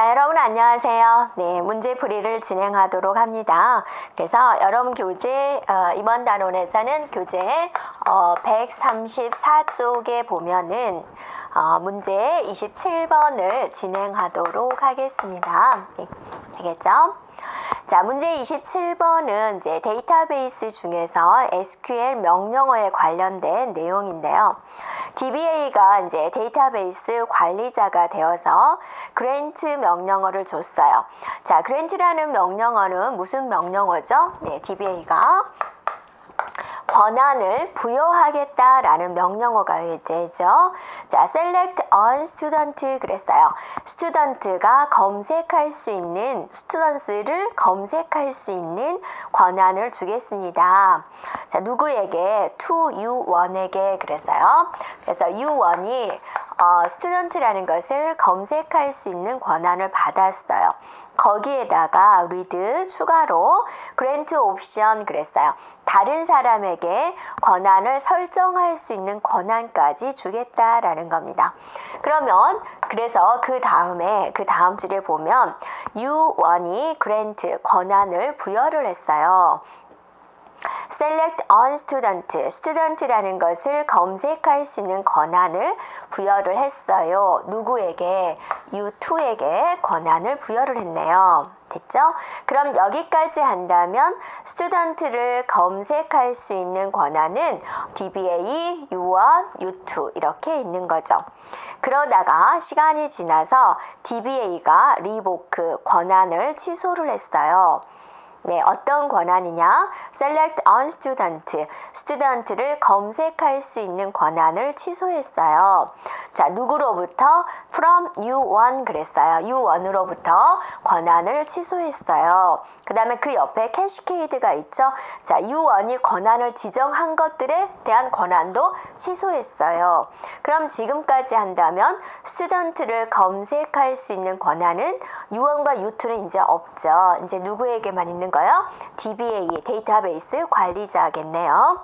자, 여러분 안녕하세요. 네, 문제풀이를 진행하도록 합니다. 그래서 여러분 교재 이번 단원에서는 교재 134쪽에 보면은 문제 27번을 진행하도록 하겠습니다. 네, 되겠죠? 자, 문제 27번은 이제 데이터베이스 중에서 SQL 명령어에 관련된 내용인데요. DBA가 이제 데이터베이스 관리자가 되어서 그랜트 명령어를 줬어요. 자, 그랜트라는 명령어는 무슨 명령어죠? 네, DBA가 권한을 부여하겠다라는 명령어가 되죠. 자, select on student 그랬어요. 스튜던트가 검색할 수 있는, 스튜던스를 검색할 수 있는 권한을 주겠습니다. 자, 누구에게? to U1에게 그랬어요. 그래서 U1이 스튜던트라는 것을 검색할 수 있는 권한을 받았어요. 거기에다가 read 추가로 grant option 그랬어요. 다른 사람에게 권한을 설정할 수 있는 권한까지 주겠다라는 겁니다. 그러면 그래서 그 다음 줄에 보면 U1이 grant 권한을 부여를 했어요. select on student, student라는 것을 검색할 수 있는 권한을 부여를 했어요. 누구에게? U2에게 권한을 부여를 했네요. 됐죠? 그럼 여기까지 한다면 student를 검색할 수 있는 권한은 DBA, U1, U2 이렇게 있는 거죠. 그러다가 시간이 지나서 DBA가 revoke 권한을 취소를 했어요. 네, 어떤 권한이냐? select on student, 스튜던트를 검색할 수 있는 권한을 취소했어요. 자, 누구로부터? from U1 그랬어요. U1으로부터 권한을 취소했어요. 그 다음에 그 옆에 캐시케이드가 있죠. 자, U1이 권한을 지정한 것들에 대한 권한도 취소했어요. 그럼 지금까지 한다면 스튜던트를 검색할 수 있는 권한은 U1과 U2는 이제 없죠. 이제 누구에게만 있는 거요? DBA, 데이터베이스 관리자겠네요.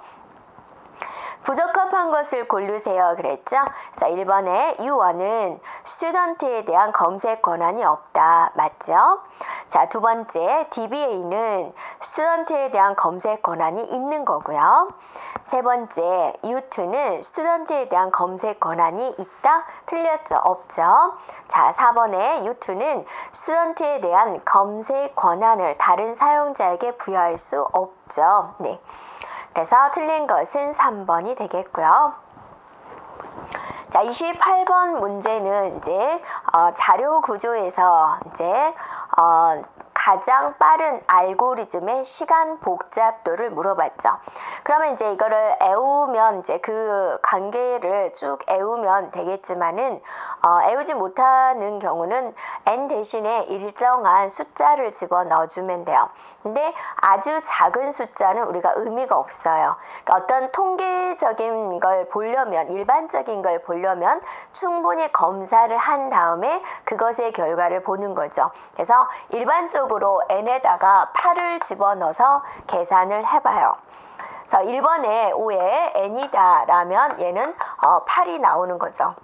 부적합한 것을 고르세요 그랬죠? 자, 1번에 U1은 스튜던트에 대한 검색 권한이 없다. 맞죠? 자, 두 번째 DBA는 스튜던트에 대한 검색 권한이 있는 거고요. 세 번째 U2는 스튜던트에 대한 검색 권한이 있다? 틀렸죠? 없죠? 자, 4번에 U2는 스튜던트에 대한 검색 권한을 다른 사용자에게 부여할 수 없죠. 네. 그래서 틀린 것은 3번이 되겠고요. 자, 28번 문제는 이제 자료 구조에서 이제 가장 빠른 알고리즘의 시간 복잡도를 물어봤죠. 그러면 이제 이거를 애우면 이제 그 관계를 쭉 애우면 되겠지만은 애우지 못하는 경우는 n 대신에 일정한 숫자를 집어 넣어주면 돼요. 근데 아주 작은 숫자는 우리가 의미가 없어요. 그러니까 어떤 통계적인 걸 보려면, 일반적인 걸 보려면 충분히 검사를 한 다음에 그것의 결과를 보는 거죠. 그래서 일반적으로 n에다가 8을 집어넣어서 계산을 해봐요. 그래서 1번에 5에 n이다 라면 얘는 8이 나오는 거죠.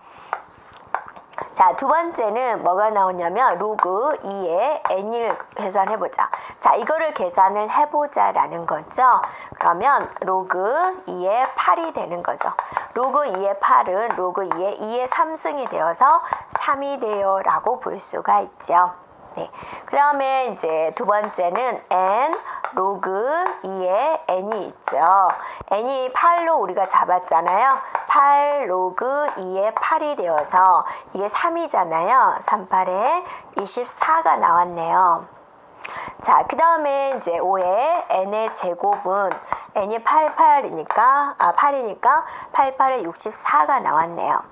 자, 두 번째는 뭐가 나오냐면 로그 2에 n을 계산해보자. 자, 이거를 계산을 해보자 라는 거죠. 그러면 로그 2에 8이 되는 거죠. 로그 2의 8은 로그 2의 2의 3승이 되어서 3이 돼요 라고 볼 수가 있죠. 네. 그 다음에 이제 두 번째는 n 로그 2에 n이 있죠. n이 8로 우리가 잡았잖아요. 8 로그 2에 8이 되어서 이게 3이잖아요. 3, 8에 24가 나왔네요. 자, 그 다음에 이제 5에 n의 제곱은 n이 8이니까 88에 64가 나왔네요.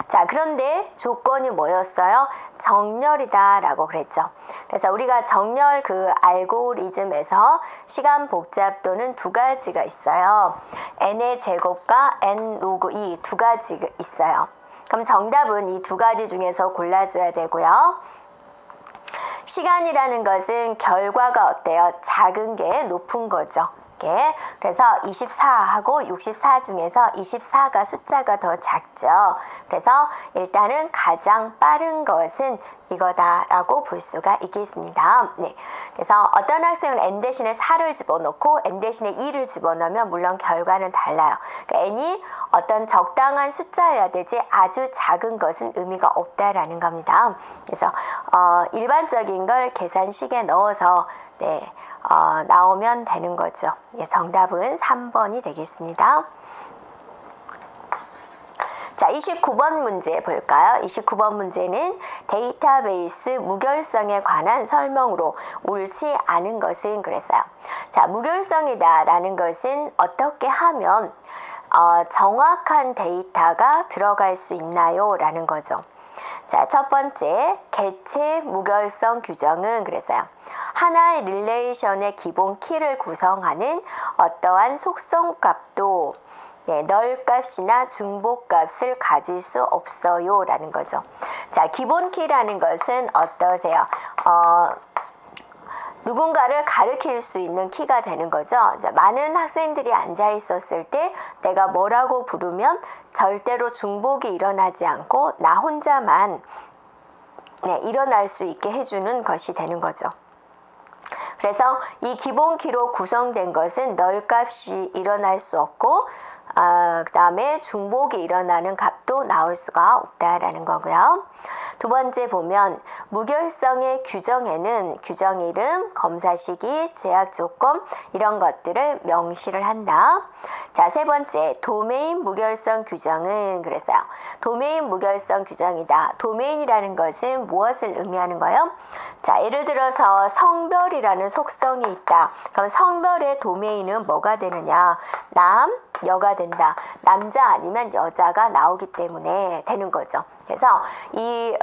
자, 그런데 조건이 뭐였어요? 정렬이다 라고 그랬죠. 그래서 우리가 정렬 그 알고리즘에서 시간 복잡도는 두 가지가 있어요. n의 제곱과 n 로그 2 두 가지가 있어요. 그럼 정답은 이 두 가지 중에서 골라줘야 되고요. 시간이라는 것은 결과가 어때요? 작은 게 높은 거죠. 그래서 24하고 64 중에서 24가 숫자가 더 작죠. 그래서 일단은 가장 빠른 것은 이거다라고 볼 수가 있겠습니다. 네. 그래서 어떤 학생은 n 대신에 4를 집어넣고 n 대신에 2를 집어넣으면 물론 결과는 달라요. 그러니까 n이 어떤 적당한 숫자여야 되지 아주 작은 것은 의미가 없다라는 겁니다. 그래서 일반적인 걸 계산식에 넣어서 나오면 되는 거죠. 정답은 3번이 되겠습니다. 자, 29번 문제 볼까요? 29번 문제는 데이터베이스 무결성에 관한 설명으로 옳지 않은 것은 그랬어요. 자, 무결성이다라는 것은 어떻게 하면 정확한 데이터가 들어갈 수 있나요? 라는 거죠. 자, 첫 번째, 개체 무결성 규정은 그랬어요. 하나의 릴레이션의 기본 키를 구성하는 어떠한 속성값도 널값이나 중복값을 가질 수 없어요 라는 거죠. 자, 기본 키라는 것은 어떠세요? 누군가를 가르칠 수 있는 키가 되는 거죠. 자, 많은 학생들이 앉아 있었을 때 내가 뭐라고 부르면 절대로 중복이 일어나지 않고 나 혼자만 일어날 수 있게 해주는 것이 되는 거죠. 그래서 이 기본 키로 구성된 것은 널값이 일어날 수 없고 그 다음에 중복이 일어나는 값도 나올 수가 없다라는 거고요. 두 번째 보면 무결성의 규정에는 규정 이름, 검사 시기, 제약 조건 이런 것들을 명시를 한다. 자, 세 번째 도메인 무결성 규정은 그랬어요. 도메인 무결성 규정이다. 도메인이라는 것은 무엇을 의미하는 거예요? 자, 예를 들어서 성별이라는 속성이 있다. 그럼 성별의 도메인은 뭐가 되느냐? 남, 여가 된다. 남자 아니면 여자가 나오기 때문에 되는 거죠. 그래서 이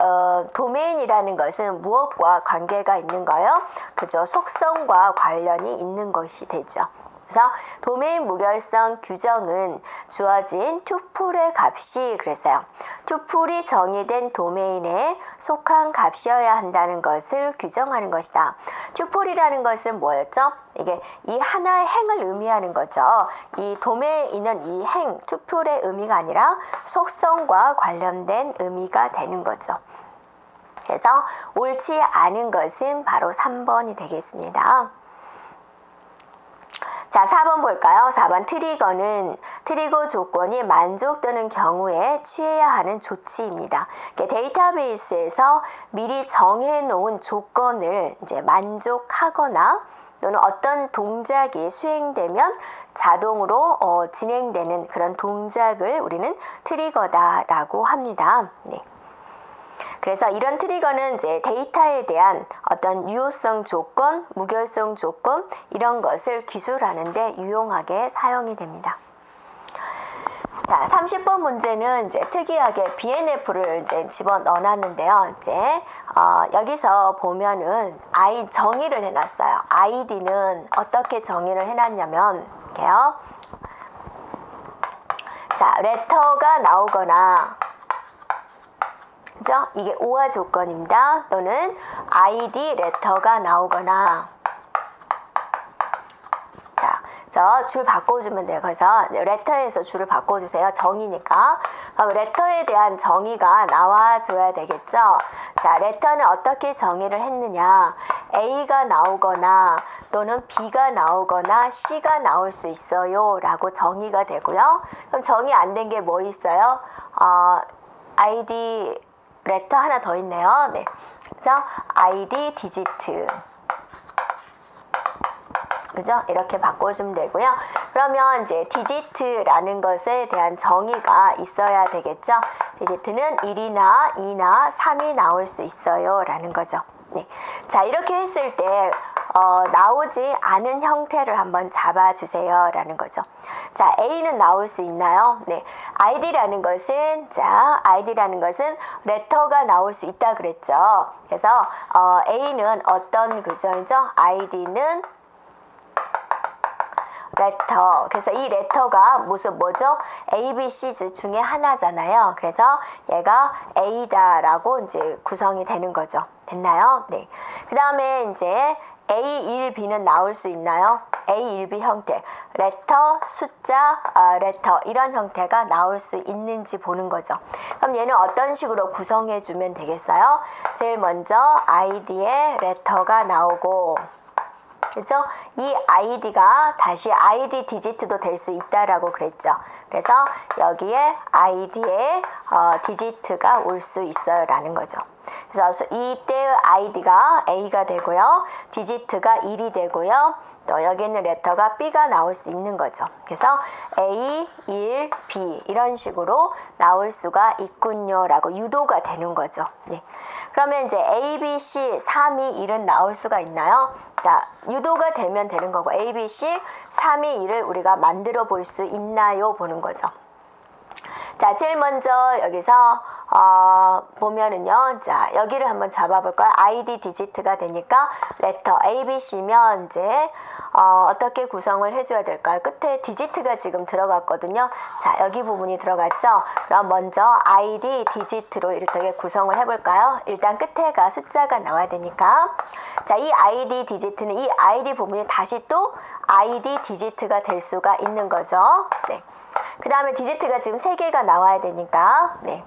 도메인이라는 것은 무엇과 관계가 있는 거예요? 그죠? 속성과 관련이 있는 것이 되죠. 그래서 도메인 무결성 규정은 주어진 투풀의 값이 그랬어요. 투풀이 정의된 도메인에 속한 값이어야 한다는 것을 규정하는 것이다. 투풀이라는 것은 뭐였죠? 이게 이 하나의 행을 의미하는 거죠. 이 도메인은 이 행, 투풀의 의미가 아니라 속성과 관련된 의미가 되는 거죠. 그래서 옳지 않은 것은 바로 3번이 되겠습니다. 자, 4번 볼까요? 4번 트리거는 트리거 조건이 만족되는 경우에 취해야 하는 조치입니다. 데이터베이스에서 미리 정해놓은 조건을 이제 만족하거나 또는 어떤 동작이 수행되면 자동으로 진행되는 그런 동작을 우리는 트리거다라고 합니다. 네. 그래서 이런 트리거는 이제 데이터에 대한 어떤 유효성 조건, 무결성 조건 이런 것을 기술하는 데 유용하게 사용이 됩니다. 자, 30번 문제는 이제 특이하게 BNF를 이제 집어 넣어놨는데요. 이제 여기서 보면은 정의를 해놨어요. ID는 어떻게 정의를 해놨냐면 이렇게요. 자, 레터가 나오거나 그죠? 이게 오화 조건입니다. 또는 ID 레터가 나오거나 자, 저 줄 바꿔주면 돼요. 그래서 레터에서 줄을 바꿔주세요. 정의니까. 그럼 레터에 대한 정의가 나와줘야 되겠죠. 자, 레터는 어떻게 정의를 했느냐. A가 나오거나 또는 B가 나오거나 C가 나올 수 있어요. 라고 정의가 되고요. 그럼 정의 안 된 게 뭐 있어요? ID 레터 하나 더 있네요. 네. 그죠? ID 디지트. 그죠? 이렇게 바꿔주면 되고요. 그러면 이제 디지트라는 것에 대한 정의가 있어야 되겠죠? 디지트는 1이나 2나 3이 나올 수 있어요. 라는 거죠. 네. 자, 이렇게 했을 때 나오지 않은 형태를 한번 잡아주세요. 라는 거죠. 자, A는 나올 수 있나요? 네. ID라는 것은, 레터가 나올 수 있다 그랬죠. 그래서, A는 어떤 규정이죠? ID는 레터. 그래서 이 레터가 뭐죠? A, B, C 중에 하나잖아요. 그래서 얘가 A다라고 이제 구성이 되는 거죠. 됐나요? 네. 그 다음에 이제 A, 1, B는 나올 수 있나요? A, 1, B 형태, 레터, 숫자, 레터 이런 형태가 나올 수 있는지 보는 거죠. 그럼 얘는 어떤 식으로 구성해 주면 되겠어요? 제일 먼저 id에 레터가 나오고, 그죠? 이 id가 다시 id 디지트도 될 수 있다라고 그랬죠. 그래서 여기에 id에 디지트가 올 수 있어요 라는 거죠. 그래서 이때의 id가 a가 되고요, 디지트가 1이 되고요, 또 여기는 레터가 b가 나올 수 있는 거죠. 그래서 a, 1, b 이런 식으로 나올 수가 있군요 라고 유도가 되는 거죠. 네. 그러면 이제 a, b, c, 3, 2, 1은 나올 수가 있나요? 자, 유도가 되면 되는 거고, a, b, c, 3, 2, 1을 우리가 만들어 볼 수 있나요? 보는 거죠. 자, 제일 먼저 여기서 보면은요, 자, 여기를 한번 잡아볼까요? id 디지트가 되니까 레터 a, b, c면 이제 어떻게 구성을 해줘야 될까요? 끝에 디지트가 지금 들어갔거든요. 자, 여기 부분이 들어갔죠? 그럼 먼저 id 디지트로 이렇게 구성을 해볼까요? 일단 끝에가 숫자가 나와야 되니까, 자, 이 id 디지트는 이 id 부분이 다시 또 id 디지트가 될 수가 있는 거죠. 네. 그 다음에 디지트가 지금 3개가 나와야 되니까, 네.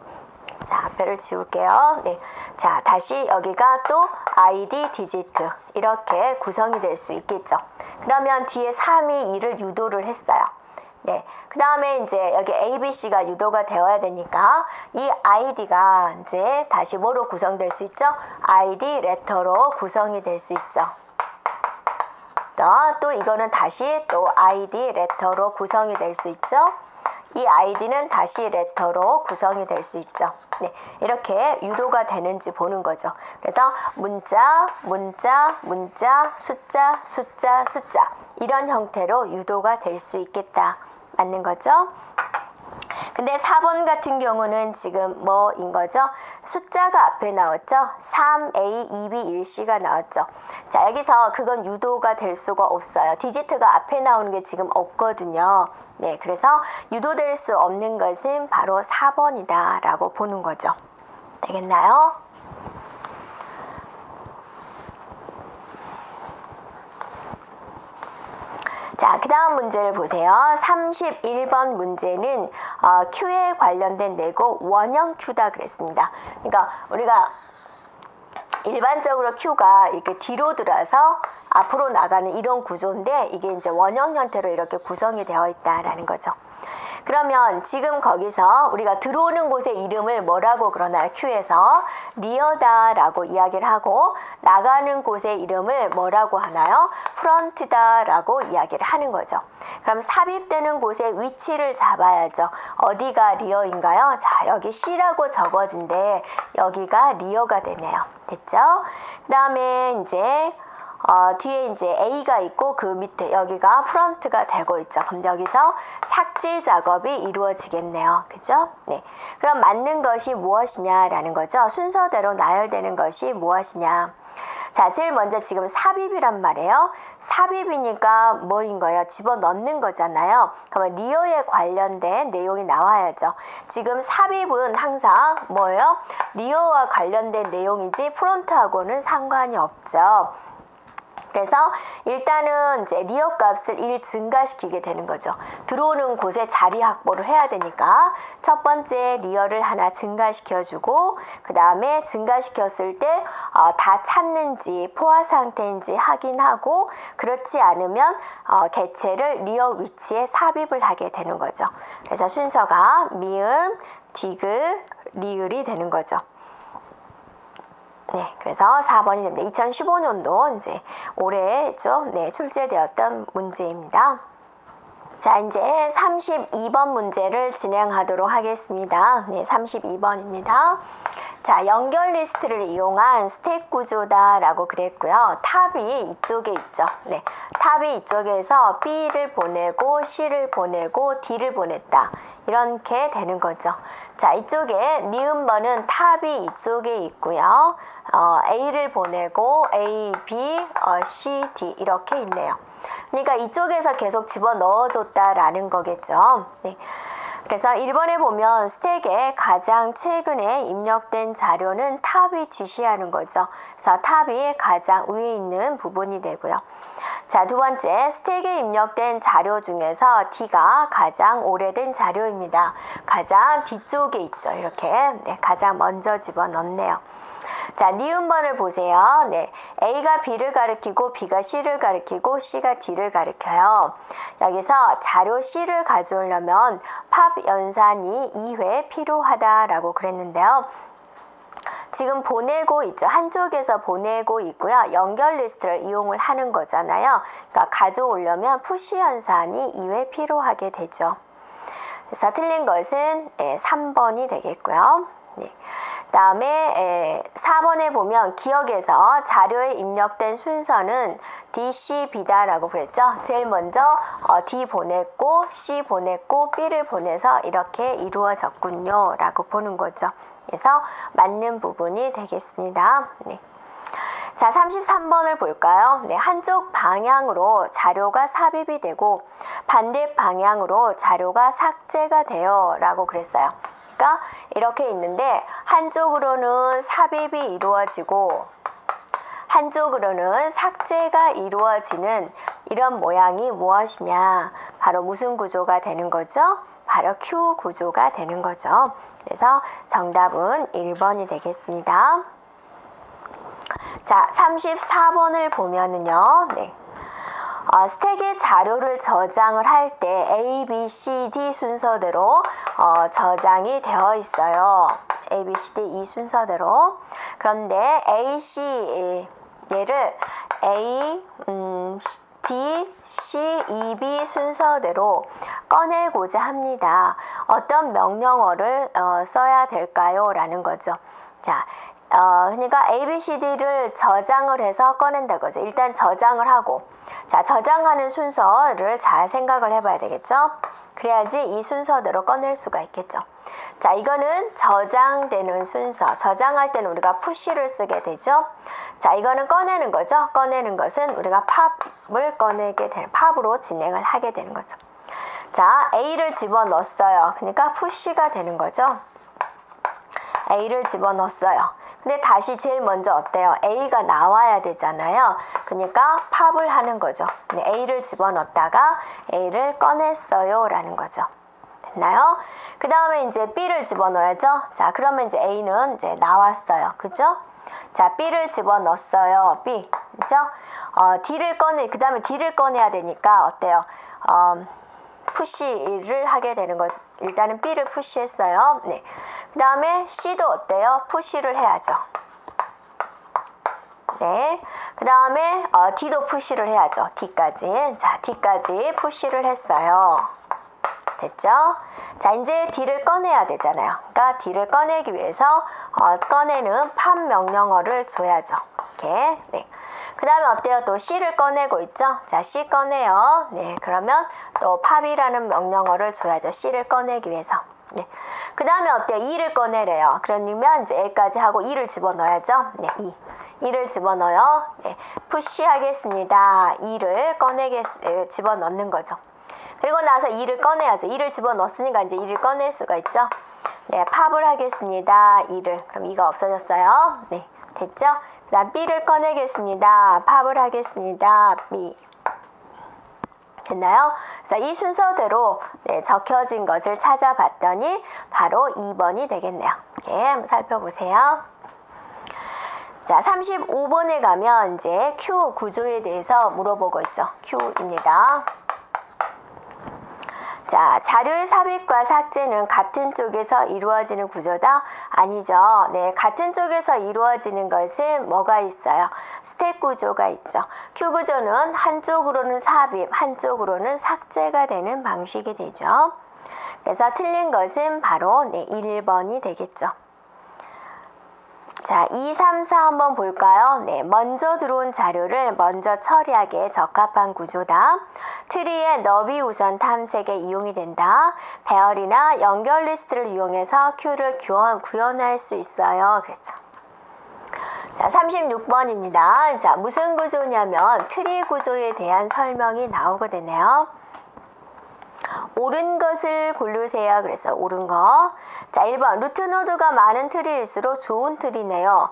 자, 앞에를 지울게요. 네. 자, 다시 여기가 또 id 디지트 이렇게 구성이 될 수 있겠죠. 그러면 뒤에 3, 2, 2를 유도를 했어요. 네. 그 다음에 이제 여기 A, B, C가 유도가 되어야 되니까 이 id가 이제 다시 뭐로 구성될 수 있죠? id 레터로 구성이 될 수 있죠. 또 이거는 다시 또 id 레터로 구성이 될 수 있죠. 이 id는 다시 레터로 구성이 될 수 있죠. 네, 이렇게 유도가 되는지 보는 거죠. 그래서 문자, 문자, 문자, 숫자, 숫자, 숫자 이런 형태로 유도가 될 수 있겠다. 맞는 거죠? 근데 4번 같은 경우는 지금 뭐인 거죠? 숫자가 앞에 나왔죠? 3A, 2B, 1C가 나왔죠. 자, 여기서 그건 유도가 될 수가 없어요. 디지트가 앞에 나오는 게 지금 없거든요. 네, 그래서 유도될 수 없는 것은 바로 4번이다 라고 보는 거죠. 되겠나요? 자, 그 다음 문제를 보세요. 31번 문제는 Q에 관련된 내고 원형 Q다 그랬습니다. 그러니까 우리가 일반적으로 Q가 이렇게 뒤로 들어서 앞으로 나가는 이런 구조인데, 이게 이제 원형 형태로 이렇게 구성이 되어 있다라는 거죠. 그러면 지금 거기서 우리가 들어오는 곳의 이름을 뭐라고 그러나요? Q에서 리어다라고 이야기를 하고, 나가는 곳의 이름을 뭐라고 하나요? 프런트다라고 이야기를 하는 거죠. 그럼 삽입되는 곳의 위치를 잡아야죠. 어디가 리어인가요? 자, 여기 C라고 적어진데 여기가 리어가 되네요. 됐죠? 그 다음에 이제 뒤에 이제 A가 있고 그 밑에 여기가 프런트가 되고 있죠. 그럼 여기서 삭제 작업이 이루어지겠네요. 그죠? 네. 그럼 맞는 것이 무엇이냐라는 거죠. 순서대로 나열되는 것이 무엇이냐. 자, 제일 먼저 지금 삽입이란 말이에요. 삽입이니까 뭐인 거예요? 집어넣는 거잖아요. 그러면 리어에 관련된 내용이 나와야죠. 지금 삽입은 항상 뭐예요? 리어와 관련된 내용이지 프론트하고는 상관이 없죠. 그래서 일단은 이제 리어 값을 1 증가시키게 되는 거죠. 들어오는 곳에 자리 확보를 해야 되니까 첫 번째 리어를 하나 증가시켜주고, 그 다음에 증가시켰을 때 다 찼는지 포화 상태인지 확인하고, 그렇지 않으면 개체를 리어 위치에 삽입을 하게 되는 거죠. 그래서 순서가 미음, 디귿, 리을이 되는 거죠. 네, 그래서 4번이 됩니다. 2015년도 이제 올해죠. 네, 출제되었던 문제입니다. 자, 이제 32번 문제를 진행하도록 하겠습니다. 네, 32번입니다. 자, 연결 리스트를 이용한 스택 구조다라고 그랬고요. 탑이 이쪽에 있죠. 네, 탑이 이쪽에서 B를 보내고 C를 보내고 D를 보냈다. 이렇게 되는 거죠. 자, 이쪽에 니은번은 탑이 이쪽에 있고요. A를 보내고 A, B, C, D 이렇게 있네요. 그러니까 이쪽에서 계속 집어넣어줬다라는 거겠죠. 네. 그래서 1번에 보면 스택에 가장 최근에 입력된 자료는 탑이 지시하는 거죠. 그래서 탑이 가장 위에 있는 부분이 되고요. 자, 두 번째, 스택에 입력된 자료 중에서 D가 가장 오래된 자료입니다. 가장 뒤쪽에 있죠. 이렇게 네, 가장 먼저 집어넣네요. 자, 니은번을 보세요. 네, A가 B를 가리키고 B가 C를 가리키고 C가 D를 가리켜요. 여기서 자료 C를 가져오려면 팝 연산이 2회 필요하다라고 그랬는데요. 지금 보내고 있죠. 한쪽에서 보내고 있고요. 연결 리스트를 이용을 하는 거잖아요. 그러니까 가져오려면 푸시 연산이 2회 필요하게 되죠. 그래서 틀린 것은 3번이 되겠고요. 네. 다음에 4번에 보면 기억에서 자료에 입력된 순서는 D, C, B다라고 그랬죠. 제일 먼저 D 보냈고 C 보냈고 B를 보내서 이렇게 이루어졌군요 라고 보는 거죠. 그래서 맞는 부분이 되겠습니다. 네. 자, 33번을 볼까요? 네, 한쪽 방향으로 자료가 삽입이 되고 반대 방향으로 자료가 삭제가 돼요 라고 그랬어요. 그러니까 이렇게 있는데 한쪽으로는 삽입이 이루어지고 한쪽으로는 삭제가 이루어지는 이런 모양이 무엇이냐? 바로 무슨 구조가 되는 거죠? 바로 Q 구조가 되는 거죠. 그래서 정답은 1번이 되겠습니다. 자, 34번을 보면은요. 네. 스택에 자료를 저장을 할 때 A, B, C, D 순서대로 저장이 되어 있어요. A, B, C, D 이 순서대로. 그런데 A, C 얘를 A, D, C, E, B 순서대로 꺼내고자 합니다. 어떤 명령어를 써야 될까요? 라는 거죠. 자, 그러니까 A, B, C, D를 저장을 해서 꺼낸다 거죠. 일단 저장을 하고, 자, 저장하는 순서를 잘 생각을 해봐야 되겠죠. 그래야지 이 순서대로 꺼낼 수가 있겠죠. 자, 이거는 저장되는 순서. 저장할 때는 우리가 푸시를 쓰게 되죠. 자, 이거는 꺼내는 거죠. 꺼내는 것은 우리가 팝을 꺼내게 되는, 팝으로 진행을 하게 되는 거죠. 자, A를 집어넣었어요. 그러니까 푸시가 되는 거죠. A를 집어넣었어요. 근데 다시 제일 먼저 어때요? A가 나와야 되잖아요. 그러니까 팝을 하는 거죠. A를 집어넣었다가 A를 꺼냈어요 라는 거죠. 됐나요? 그 다음에 이제 B를 집어넣어야죠. 자, 그러면 이제 A는 이제 나왔어요. 그죠? 자, B를 집어넣었어요. B. 그죠? D를 그 다음에 D를 꺼내야 되니까 어때요? 푸시를 하게 되는 거죠. 일단은 B를 푸시했어요. 네. 그 다음에 C도 어때요? 푸시를 해야죠. 네. 그 다음에 D도 푸시를 해야죠. D까지. 자, D까지 푸시를 했어요. 됐죠? 자, 이제 D를 꺼내야 되잖아요. 그러니까 D를 꺼내기 위해서 꺼내는 팝 명령어를 줘야죠. 이렇게. 네. 그 다음에 어때요? 또 C를 꺼내고 있죠? 자, C 꺼내요. 네, 그러면 또 팝이라는 명령어를 줘야죠. C를 꺼내기 위해서. 네. 그 다음에 어때요? E를 꺼내래요. 그러면 이제 A까지 하고 E를 집어넣어야죠. 네, E. E를 집어넣어요. 네, 푸시하겠습니다. E를 집어넣는 거죠. 그리고 나서 E를 꺼내야죠. E를 집어넣었으니까 이제 E를 꺼낼 수가 있죠. 네, 팝을 하겠습니다. E를. 그럼 E가 없어졌어요. 네, 됐죠? 그 다음 B를 꺼내겠습니다. 팝을 하겠습니다. B. 됐나요? 자, 이 순서대로 적혀진 것을 찾아봤더니 바로 2번이 되겠네요. 이렇게 한번 살펴보세요. 자, 35번에 가면 이제 Q 구조에 대해서 물어보고 있죠. Q입니다. 자, 자료의 삽입과 삭제는 같은 쪽에서 이루어지는 구조다? 아니죠. 네, 같은 쪽에서 이루어지는 것은 뭐가 있어요? 스택 구조가 있죠. Q 구조는 한쪽으로는 삽입, 한쪽으로는 삭제가 되는 방식이 되죠. 그래서 틀린 것은 바로 1번이 되겠죠. 자, 2, 3, 4 한번 볼까요? 네, 먼저 들어온 자료를 먼저 처리하기에 적합한 구조다. 트리의 너비 우선 탐색에 이용이 된다. 배열이나 연결 리스트를 이용해서 Q를 구현할 수 있어요. 그렇죠. 자, 36번입니다. 자, 무슨 구조냐면 트리 구조에 대한 설명이 나오게 되네요. 옳은 것을 고르세요. 그래서 옳은 거. 자, 1번. 루트 노드가 많은 트리일수록 좋은 트리네요.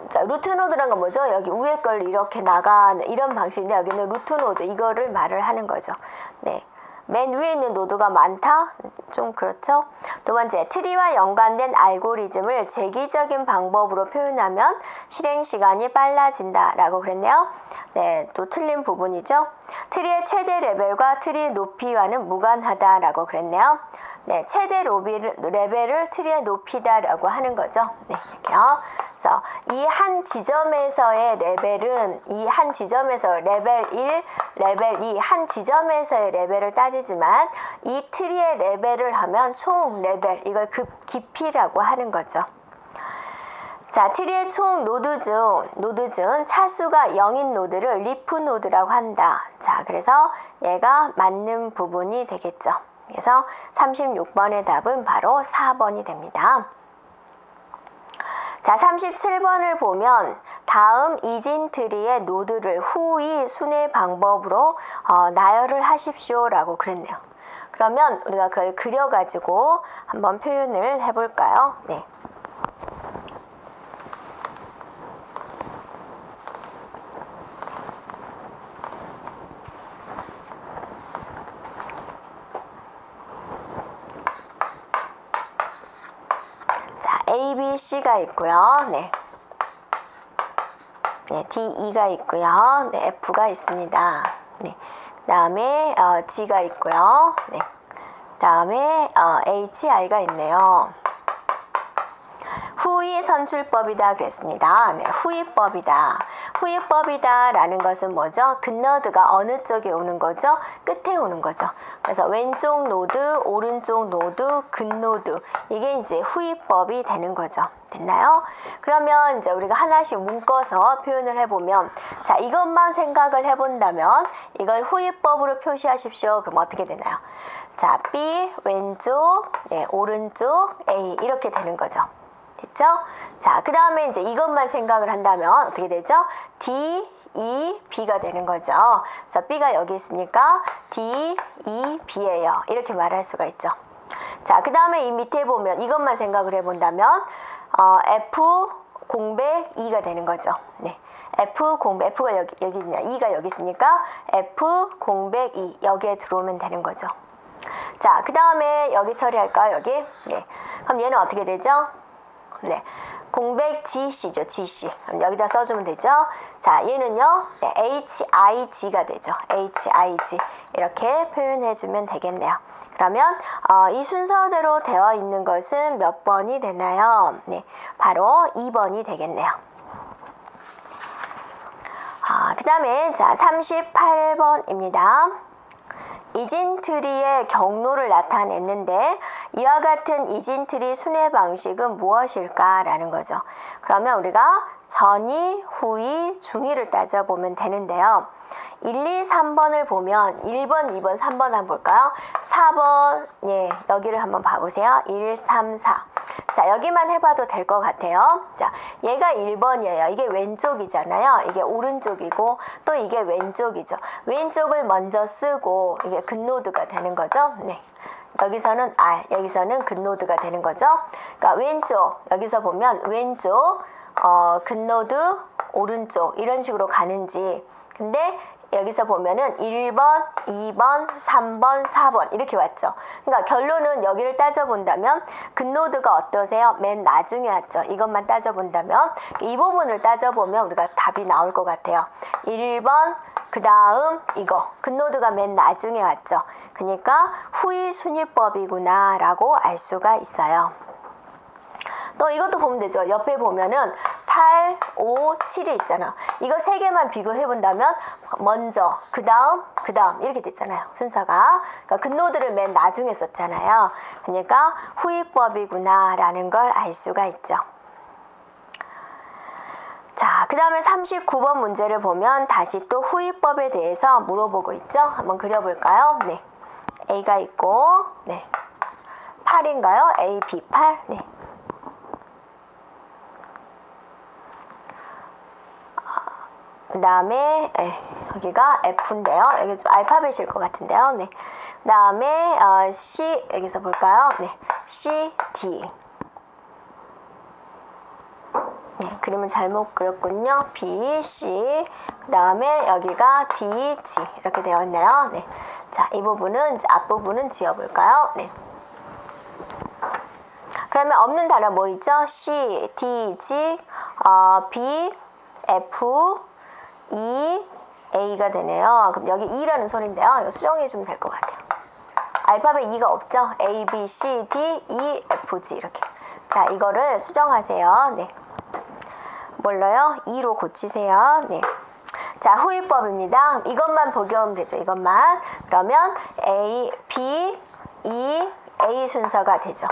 자, 루트 노드란 건 뭐죠? 여기 위에 걸 이렇게 나가는 이런 방식인데 여기는 루트 노드 이거를 말을 하는 거죠. 네. 맨 위에 있는 노드가 많다? 좀 그렇죠? 두 번째, 트리와 연관된 알고리즘을 획기적인 방법으로 표현하면 실행 시간이 빨라진다 라고 그랬네요. 네, 또 틀린 부분이죠. 트리의 최대 레벨과 트리 높이와는 무관하다 라고 그랬네요. 네, 최대 레벨을 트리의 높이다라고 하는 거죠. 네, 이렇게요. 그래서 이 한 지점에서의 레벨은 이 한 지점에서 레벨 1, 레벨 2 한 지점에서의 레벨을 따지지만 이 트리의 레벨을 하면 총 레벨 이걸 깊이라고 하는 거죠. 자, 트리의 총 노드 중 차수가 0인 노드를 리프 노드라고 한다. 자, 그래서 얘가 맞는 부분이 되겠죠. 그래서 36번의 답은 바로 4번이 됩니다. 자, 37번을 보면 다음 이진 트리의 노드를 후위 순회 방법으로 나열을 하십시오 라고 그랬네요. 그러면 우리가 그걸 그려가지고 한번 표현을 해볼까요? 네. A, B, C가 있고요. 네. 네, D, E가 있고요. 네, F가 있습니다. 네. 그다음에 G가 있고요. 네. 그다음에 H, I가 있네요. 후위 선출법이다 그랬습니다. 네, 후위법이다. 후위법이다라는 것은 뭐죠? 근노드가 어느 쪽에 오는 거죠? 끝에 오는 거죠. 그래서 왼쪽 노드, 오른쪽 노드, 근노드 이게 이제 후위법이 되는 거죠. 됐나요? 그러면 이제 우리가 하나씩 묶어서 표현을 해보면 자, 이것만 생각을 해본다면 이걸 후위법으로 표시하십시오. 그럼 어떻게 되나요? 자, B 왼쪽, 네, 오른쪽, A 이렇게 되는 거죠. 됐죠? 자, 그 다음에 이제 이것만 생각을 한다면 어떻게 되죠? D, E, B가 되는 거죠. 자, B가 여기 있으니까 D, E, B예요. 이렇게 말할 수가 있죠. 자, 그 다음에 이 밑에 보면 이것만 생각을 해본다면 F 공백 E가 되는 거죠. 네. F 공백 F가 여기 있냐? E가 여기 있으니까 F 공백 E 여기에 들어오면 되는 거죠. 자, 그 다음에 여기 처리할까요? 여기? 네. 그럼 얘는 어떻게 되죠? 네, 공백 GC죠, GC. 그럼 여기다 써주면 되죠. 자, 얘는요, 네, HIG가 되죠. HIG. 이렇게 표현해주면 되겠네요. 그러면 이 순서대로 되어 있는 것은 몇 번이 되나요? 네, 바로 2번이 되겠네요. 그 다음에 자, 38번입니다. 이진 트리의 경로를 나타냈는데 이와 같은 이진 트리 순회 방식은 무엇일까? 라는 거죠. 그러면 우리가 전위, 후위, 중위를 따져보면 되는데요. 1, 2, 3번을 보면 1번, 2번, 3번 한번 볼까요? 4번, 예, 여기를 한번 봐보세요. 1, 3, 4. 자, 여기만 해봐도 될 것 같아요. 자, 얘가 1번이에요. 이게 왼쪽이잖아요. 이게 오른쪽이고 또 이게 왼쪽이죠. 왼쪽을 먼저 쓰고 이게 근노드가 되는 거죠. 네. 여기서는 R, 여기서는 근노드가 되는 거죠. 그러니까 왼쪽, 여기서 보면 왼쪽, 근노드, 오른쪽 이런 식으로 가는지. 근데 여기서 보면은 1번, 2번, 3번, 4번 이렇게 왔죠. 그러니까 결론은 여기를 따져본다면 근노드가 어떠세요? 맨 나중에 왔죠. 이것만 따져본다면 이 부분을 따져보면 우리가 답이 나올 것 같아요. 1번, 그 다음 이거 근노드가 맨 나중에 왔죠. 그러니까 후위 순위법이구나 라고 알 수가 있어요. 또 이것도 보면 되죠. 옆에 보면은 8, 5, 7이 있잖아. 이거 세 개만 비교해 본다면 먼저, 그 다음 이렇게 됐잖아요. 순서가. 그러니까 근노드를 맨 나중에 썼잖아요. 그러니까 후위법이구나 라는 걸 알 수가 있죠. 자, 그 다음에 39번 문제를 보면 다시 또 후위법에 대해서 물어보고 있죠. 한번 그려볼까요? 네. A가 있고, 네. 8인가요? A, B, 8. 네. 그 다음에 여기가 F인데요. 여기 좀 알파벳일 것 같은데요. 네. 그 다음에 C 여기서 볼까요? 네. C, D. 네, 그림은 잘못 그렸군요. B, C. 그 다음에 여기가 D, G. 이렇게 되어 있네요. 네. 자, 이 부분은 이제 앞부분은 지어볼까요? 네. 그러면 없는 단어 뭐 있죠? C, D, G, B, F, E, A가 되네요. 그럼 여기 E라는 소리인데요. 이거 수정해 주면 될 것 같아요. 알파벳 E가 없죠? A, B, C, D, E, F, G 이렇게. 자, 이거를 수정하세요. 네. 뭘로요? E로 고치세요. 네. 자, 후위법입니다. 이것만 복용하면 되죠. 이것만. 그러면 A, B, E, A 순서가 되죠.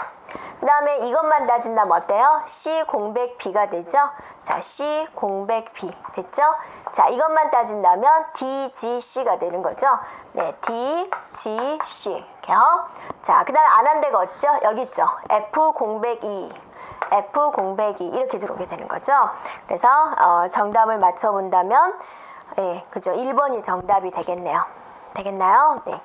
그 다음에 이것만 따진다면 어때요? C 공백 B가 되죠? 자, C 공백 B 됐죠? 자, 이것만 따진다면 D, G, C가 되는 거죠? 네, D, G, C 이렇게요. 자, 그 다음에 안 한 데가 없죠? 여기 있죠? F 공백 E F 공백 E 이렇게 들어오게 되는 거죠? 그래서 정답을 맞춰본다면 예, 그죠? 1번이 정답이 되겠네요. 되겠나요? 네.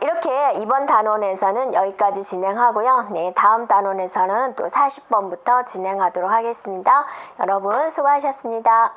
이렇게 이번 단원에서는 여기까지 진행하고요. 네, 다음 단원에서는 또 40번부터 진행하도록 하겠습니다. 여러분 수고하셨습니다.